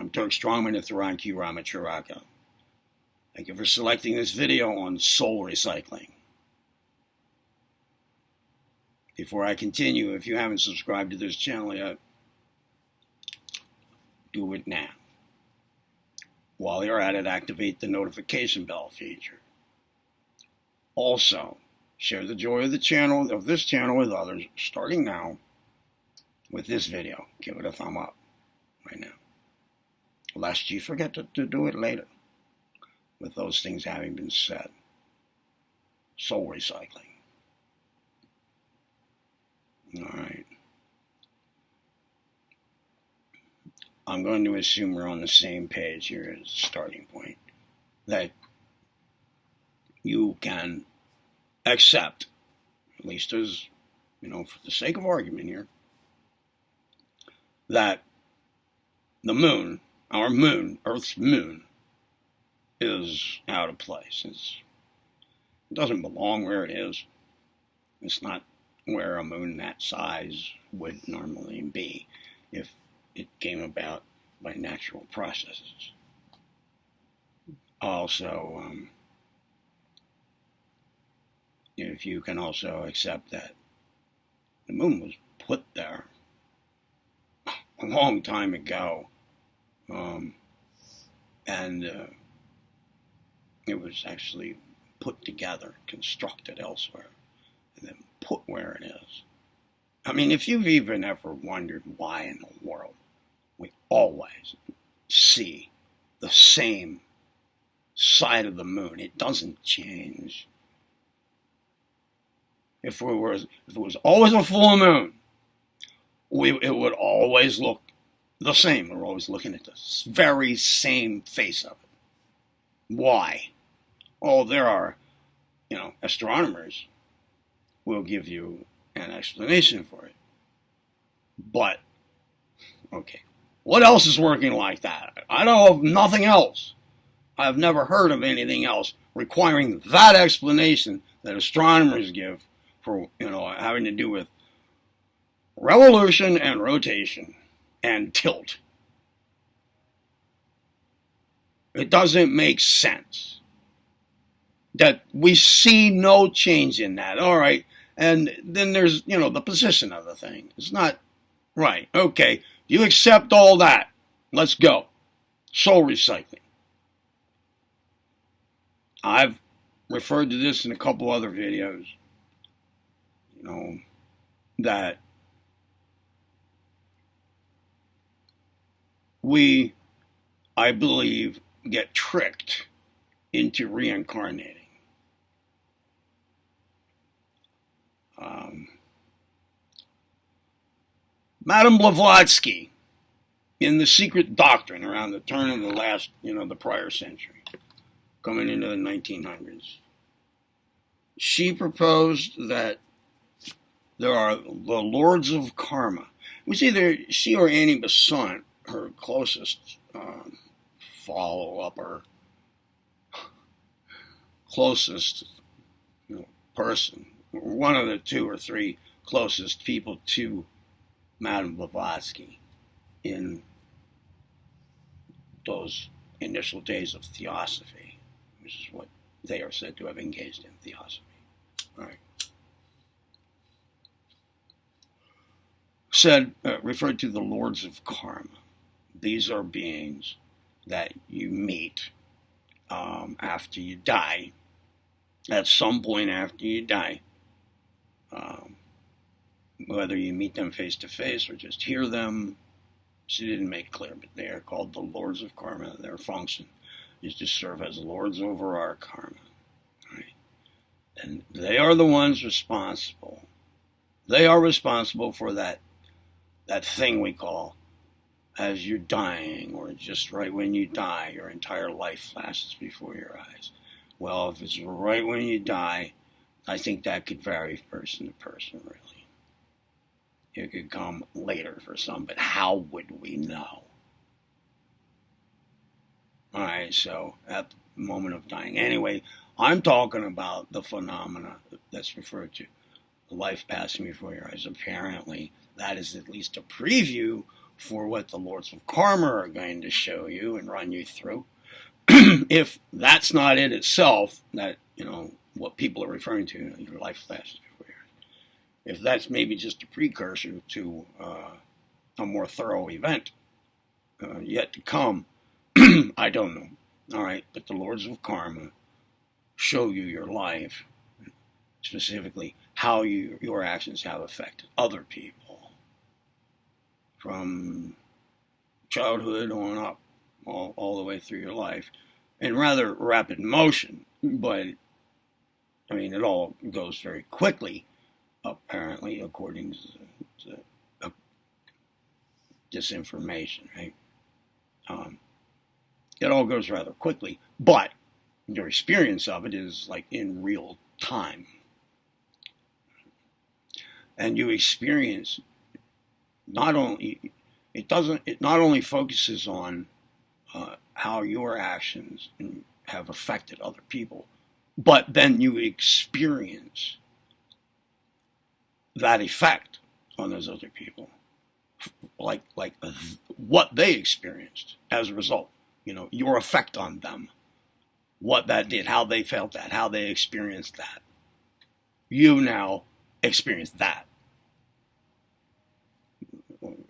I'm Turk Strongman of Theron Q Ramacharaka. Thank you for selecting this video on soul recycling. Before I continue, if you haven't subscribed to this channel yet, do it now. While you're at it, activate the notification bell feature. Also, share the joy of this channel with others, starting now with this video. Give it a thumb up right now, lest you forget to do it later. With those things having been said, soul recycling. All right. I'm going to assume we're on the same page here as a starting point, that you can accept, at least as, for the sake of argument here, that the moon, our moon, Earth's moon, is out of place. It doesn't belong where it is. It's not where a moon that size would normally be if it came about by natural processes. Also, if you can also accept that the moon was put there a long time ago, and it was actually put together, constructed elsewhere, and then put where it is. I mean, if you've even ever wondered why in the world we always see the same side of the moon, it doesn't change. If it was always a full moon, it would always look the same. We're always looking at the very same face of it. Why? Oh, there are, astronomers will give you an explanation for it. But, okay, what else is working like that? I know of nothing else. I've never heard of anything else requiring that explanation that astronomers give for, having to do with revolution and rotation and tilt. It doesn't make sense that we see no change in that. All right. And then there's, the position of the thing. It's not right. Okay. You accept all that. Let's go. Soul recycling. I've referred to this in a couple other videos, that we, I believe, get tricked into reincarnating. Madame Blavatsky, in The Secret Doctrine, around the turn of the prior century, coming into the 1900s, she proposed that there are the lords of karma. It was either she or Annie Besant, her closest follow-up, or closest person, one of the two or three closest people to Madame Blavatsky in those initial days of theosophy, which is what they are said to have engaged in, theosophy. All right. Referred to the lords of karma. These are beings that you meet after you die, at some point after you die, whether you meet them face to face or just hear them. She didn't make clear, but they are called the lords of karma. Their function is to serve as lords over our karma. Right? And they are the ones responsible. They are responsible for that thing we call, as you're dying, or just right when you die, your entire life flashes before your eyes. Well, if it's right when you die, I think that could vary person to person, really. It could come later for some, but how would we know? All right, so at the moment of dying. Anyway, I'm talking about the phenomena that's referred to, the life passing before your eyes. Apparently, that is at least a preview for what the Lords of Karma are going to show you and run you through, if that's not it itself, that, what people are referring to, your life flashes before your eyes, if that's maybe just a precursor to a more thorough event yet to come, I don't know. All right, but the Lords of Karma show you your life, specifically how your actions have affected other people from childhood on up, all the way through your life, in rather rapid motion. But, it all goes very quickly, apparently, according to disinformation, right? It all goes rather quickly, but your experience of it is like in real time. And you experience it not only focuses on how your actions have affected other people, but then you experience that effect on those other people, like what they experienced as a result. Your effect on them, what that did, how they felt that, how they experienced that. You now experience that.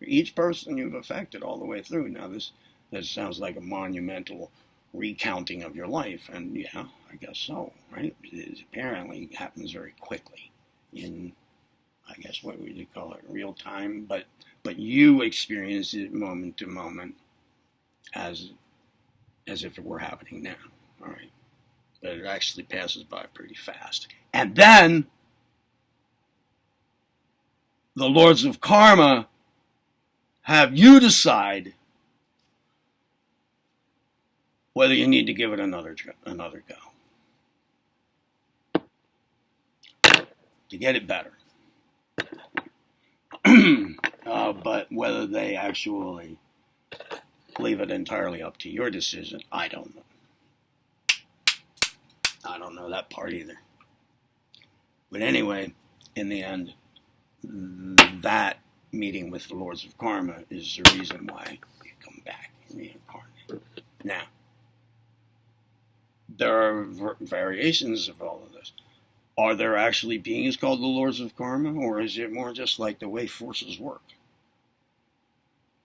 Each person you've affected all the way through. Now, this sounds like a monumental recounting of your life, and yeah, I guess so, right? It apparently happens very quickly in, I guess, what would you call it, real time, but you experience it moment to moment as if it were happening now, all right? But it actually passes by pretty fast. And then the Lords of Karma have you decide whether you need to give it another go to get it better. But whether they actually leave it entirely up to your decision, I don't know. I don't know that part either. But anyway, in the end, that meeting with the Lords of Karma is the reason why you come back and reincarnate. Now, there are variations of all of this. Are there actually beings called the Lords of Karma, or is it more just like the way forces work?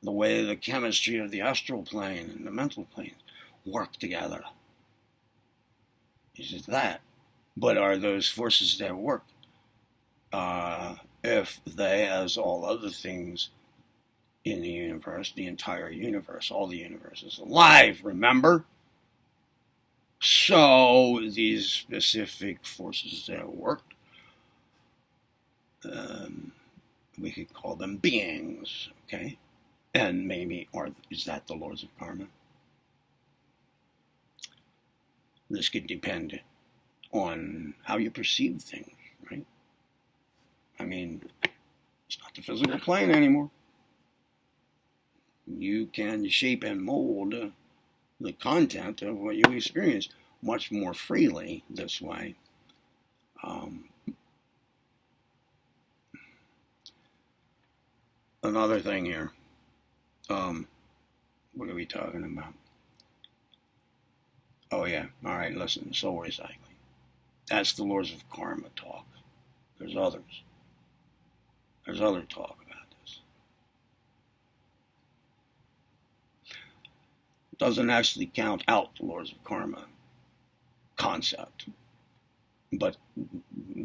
The way the chemistry of the astral plane and the mental plane work together? Is it that? But are those forces that work? If they, as all other things in the universe, the entire universe, all the universe is alive, remember? So these specific forces that work, we could call them beings, okay? And maybe, is that the Lords of Karma? This could depend on how you perceive things, right? It's not the physical plane anymore. You can shape and mold the content of what you experience much more freely this way. Another thing here. What are we talking about? Oh yeah, all right, listen, soul recycling. That's the Lords of Karma talk. There's others. There's other talk about this. It doesn't actually count out the Lords of Karma concept. But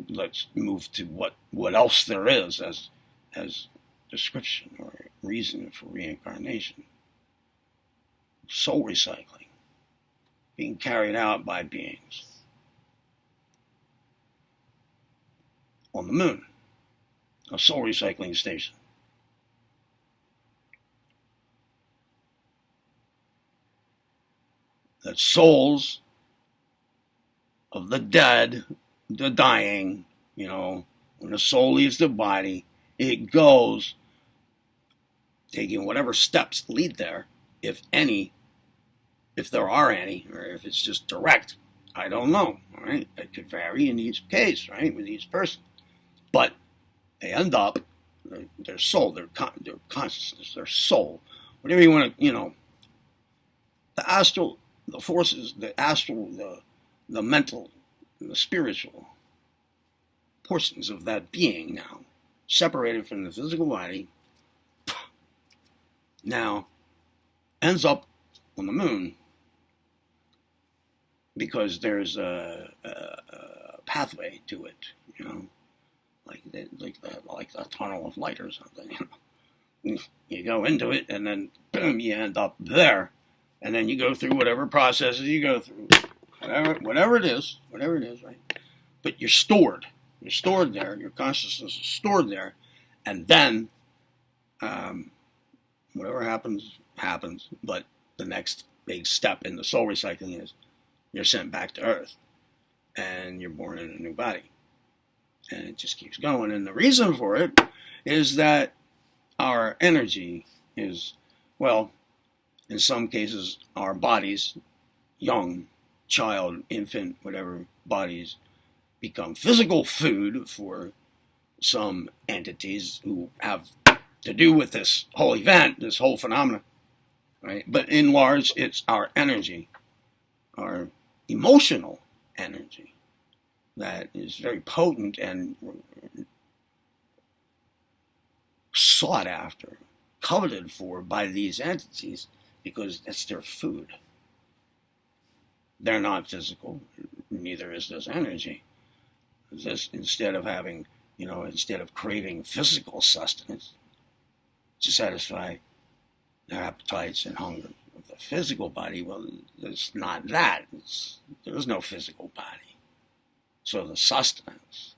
let's move to what else there is as description or reason for reincarnation. Soul recycling, being carried out by beings on the moon, a soul recycling station. That souls of the dead, the dying, when the soul leaves the body, it goes taking whatever steps lead there, if any, if there are any, or if it's just direct, I don't know, all right? It could vary in each case, right, with each person. But they end up their soul, their consciousness, their soul, whatever you want to, the astral, the forces, the astral, the mental, and the spiritual portions of that being now, separated from the physical body, now ends up on the moon because there's a pathway to it, like a tunnel of light or something. You go into it, and then boom, you end up there, and then you go through whatever processes you go through, whatever it is, right? But you're stored. You're stored there. Your consciousness is stored there, and then whatever happens. But the next big step in the soul recycling is you're sent back to Earth, and you're born in a new body. And it just keeps going. And the reason for it is that our energy is, well, in some cases, our bodies, young, child, infant, whatever bodies, become physical food for some entities who have to do with this whole event, this whole phenomenon, right? But in large, it's our energy, our emotional energy, that is very potent and sought after, coveted for by these entities because that's their food. They're not physical, neither is this energy. This, instead of craving physical sustenance to satisfy their appetites and hunger of the physical body, well, it's not that. There is no physical body. So the sustenance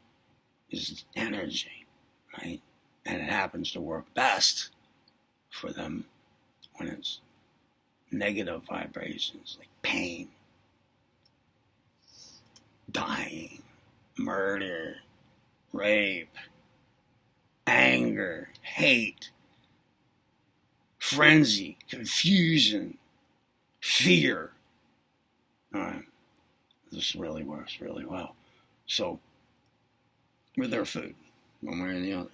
is energy, right? And it happens to work best for them when it's negative vibrations like pain, dying, murder, rape, anger, hate, frenzy, confusion, fear. All right. This really works really well. So, we're their food, one way or the other.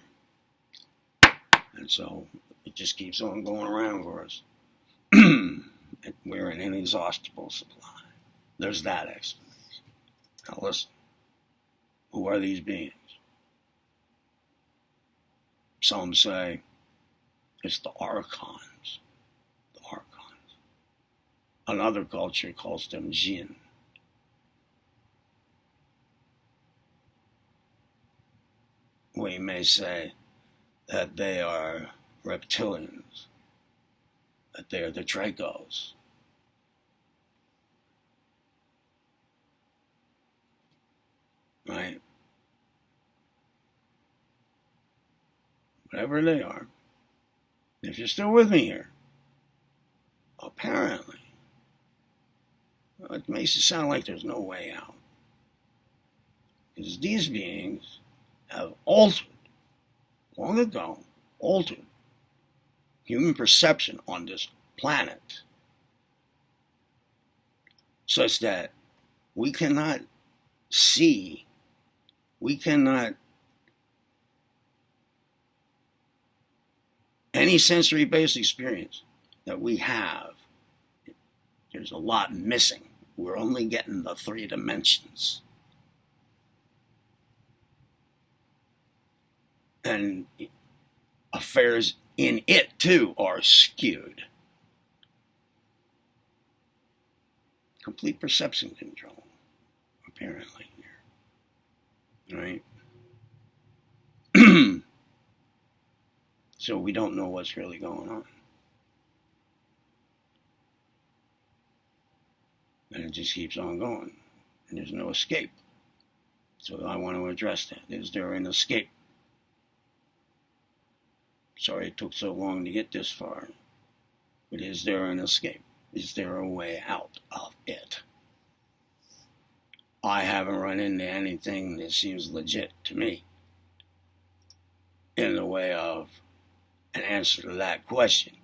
And so, it just keeps on going around for us. We're an inexhaustible supply. There's that explanation. Now listen, who are these beings? Some say it's the archons. The archons. Another culture calls them jinn. We may say that they are reptilians, that they are the Dracos. Right? Whatever they are. If you're still with me here, apparently, it makes it sound like there's no way out. Because these beings have altered, long ago, altered human perception on this planet such that we cannot see, we cannot, any sensory-based experience that we have, there's a lot missing. We're only getting the 3 dimensions. And affairs in it, too, are skewed. Complete perception control, apparently, here. Right? So we don't know what's really going on. And it just keeps on going. And there's no escape. So I want to address that. Is there an escape? Sorry it took so long to get this far. But is there an escape? Is there a way out of it? I haven't run into anything that seems legit to me in the way of an answer to that question.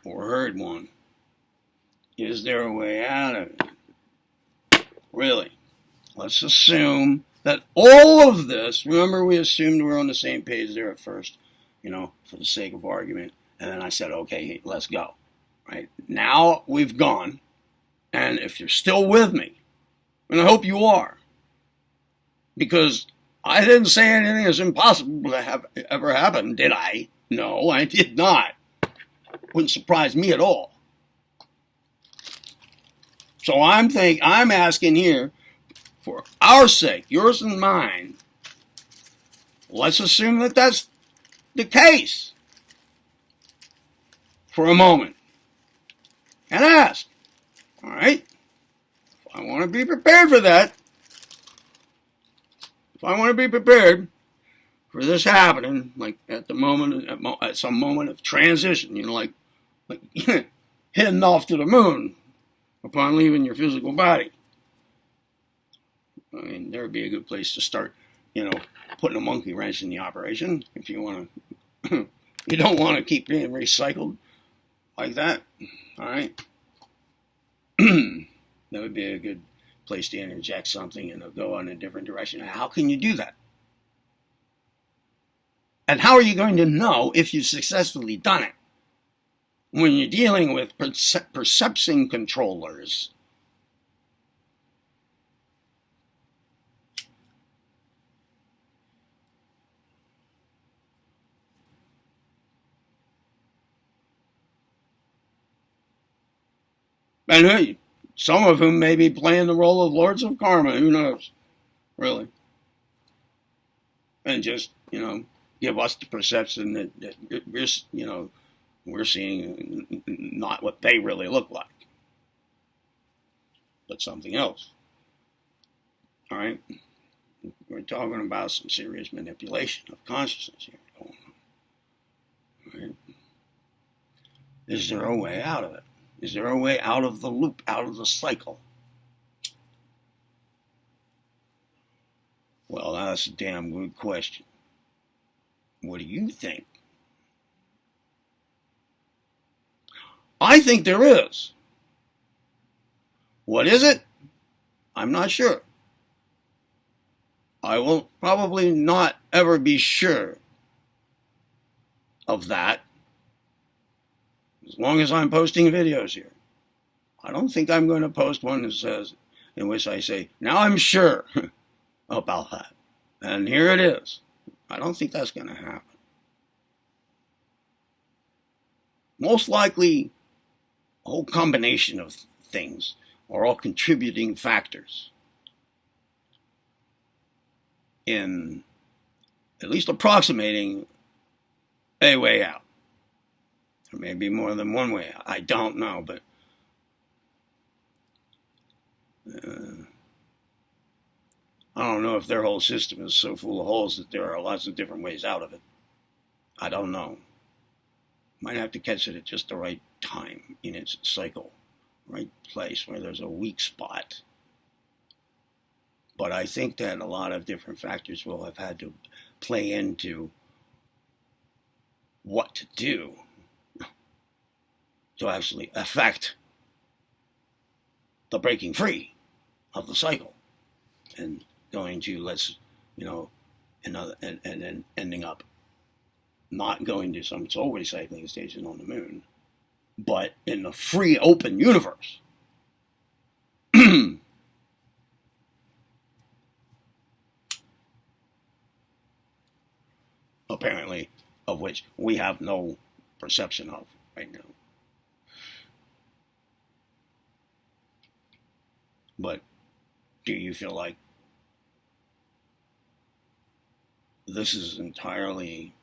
Or heard one. Is there a way out of it? Really? Let's assume that all of this, remember we assumed we were on the same page there at first, for the sake of argument, and then I said, okay, let's go. Right? Now we've gone, and if you're still with me, and I hope you are, because I didn't say anything is impossible to have ever happened, did I? No, I did not. Wouldn't surprise me at all. So I'm asking here, for our sake, yours and mine, let's assume that that's the case for a moment. And ask, all right, if I want to be prepared for that, if I want to be prepared for this happening, like at some moment of transition, like heading off to the moon upon leaving your physical body. I mean, there would be a good place to start, putting a monkey wrench in the operation if you want to. You don't want to keep being recycled like that. All right. That would be a good place to interject something and go in a different direction. How can you do that? And how are you going to know if you've successfully done it? When you're dealing with perception controllers. And some of whom may be playing the role of Lords of Karma. Who knows? Really. And just, give us the perception that we're seeing not what they really look like, but something else. All right? We're talking about some serious manipulation of consciousness here going on. All right? Is there a way out of it? Is there a way out of the loop, out of the cycle? Well, that's a damn good question. What do you think? I think there is. What is it? I'm not sure. I will probably not ever be sure of that as long as I'm posting videos here. I don't think I'm going to post one that says, in which I say, now I'm sure about that. And here it is. I don't think that's going to happen. Most likely, a whole combination of things are all contributing factors in at least approximating a way out. There may be more than one way out. I don't know, but I don't know if their whole system is so full of holes that there are lots of different ways out of it. I don't know. Might have to catch it at just the right time in its cycle, right place where there's a weak spot. But I think that a lot of different factors will have had to play into what to do to actually affect the breaking free of the cycle and going to and then ending up not going to some soul recycling station on the moon, but in the free open universe. Apparently, of which we have no perception of right now. But do you feel like this is entirely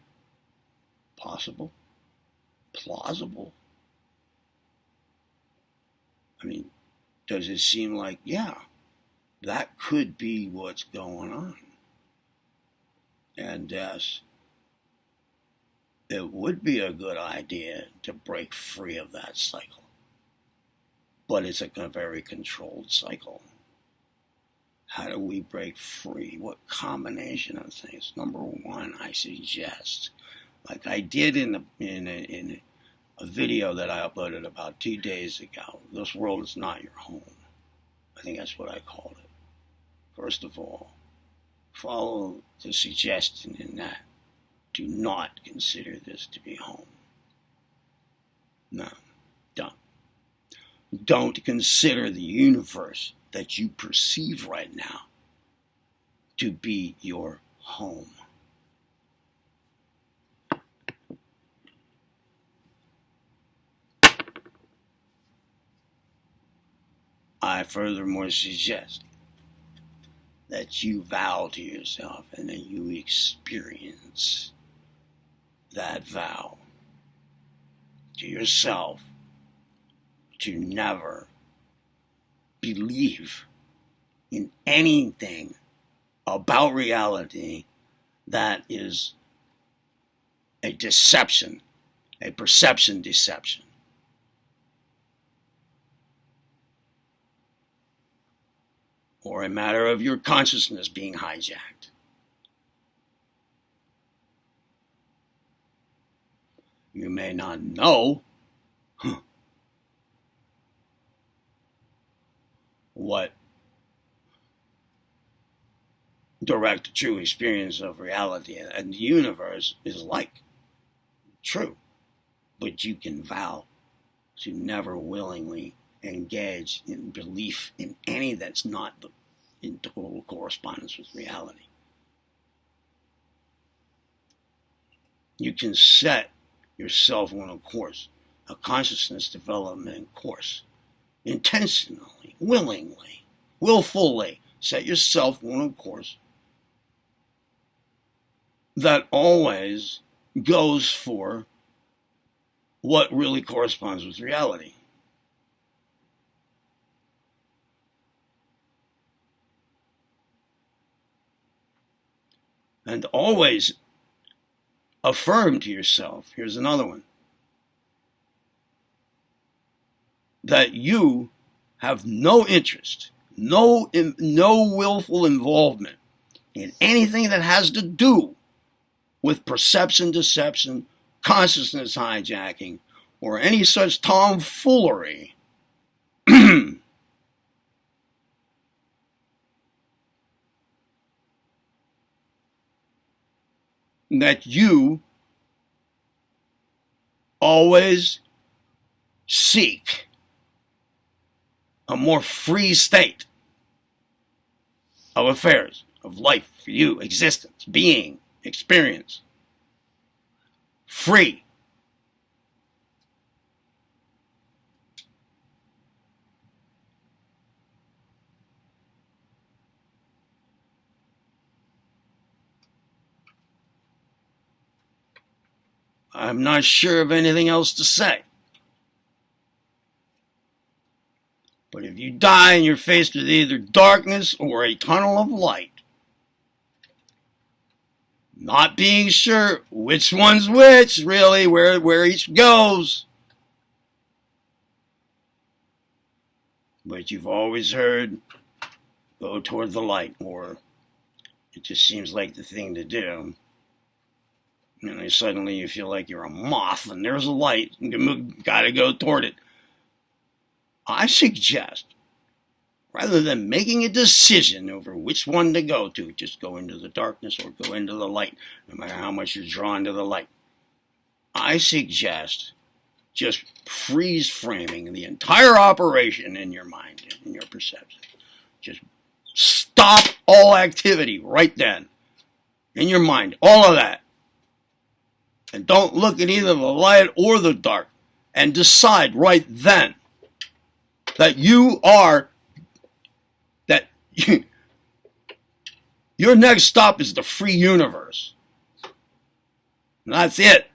possible? Plausible? I mean, does it seem like, yeah, that could be what's going on? And yes, it would be a good idea to break free of that cycle. But it's a very controlled cycle. How do we break free? What combination of things? Number one, I suggest, like I did in a video that I uploaded about 2 days ago, this world is not your home. I think that's what I called it. First of all, follow the suggestion in that. Do not consider this to be home. No, don't. Don't consider the universe that you perceive right now to be your home. I furthermore suggest that you vow to yourself and that you experience that vow to yourself to never believe in anything about reality that is a deception, a perception deception. Or a matter of your consciousness being hijacked. You may not know what direct, true experience of reality and the universe is like. True. But you can vow to never willingly engage in belief in any that's not in total correspondence with reality. You can set yourself on a course, a consciousness development course, intentionally, willingly, willfully set yourself on a course that always goes for what really corresponds with reality. And always affirm to yourself, here's another one, that you have no interest, no willful involvement in anything that has to do with perception deception, consciousness hijacking, or any such tomfoolery that you always seek a more free state of affairs, of life for you, existence, being, experience. Free. I'm not sure of anything else to say. But if you die and you're faced with either darkness or a tunnel of light, not being sure which one's which, really, where each goes, but you've always heard, go toward the light, or it just seems like the thing to do. And then suddenly you feel like you're a moth and there's a light and you gotta go toward it. I suggest, rather than making a decision over which one to go to, just go into the darkness or go into the light, no matter how much you're drawn to the light. I suggest just freeze framing the entire operation in your mind, in your perception. Just stop all activity right then, in your mind, all of that. And don't look at either the light or the dark. And decide right then that your next stop is the free universe. And that's it.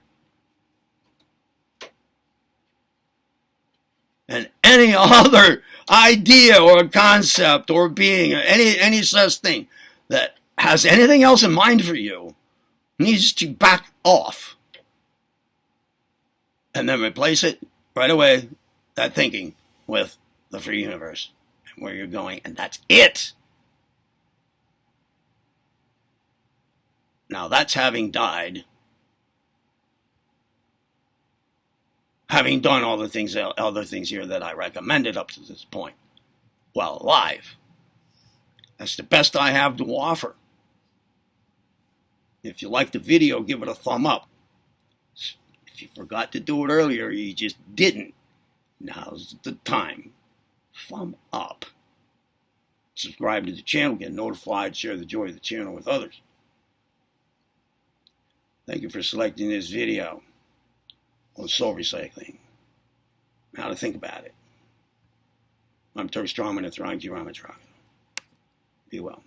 And any other idea or concept or being, or any such thing that has anything else in mind for you needs to back off. And then replace it right away, that thinking, with the free universe and where you're going, and that's it. Now that's having died, having done all the things, other things here that I recommended up to this point while alive. That's the best I have to offer. If you like the video, give it a thumb up. If you forgot to do it earlier, you just didn't, now's the time. Thumb up. Subscribe to the channel, get notified, share the joy of the channel with others. Thank you for selecting this video on soul recycling. How to think about it. I'm Turk Strongman at Thrangi Ramadraga. Be well.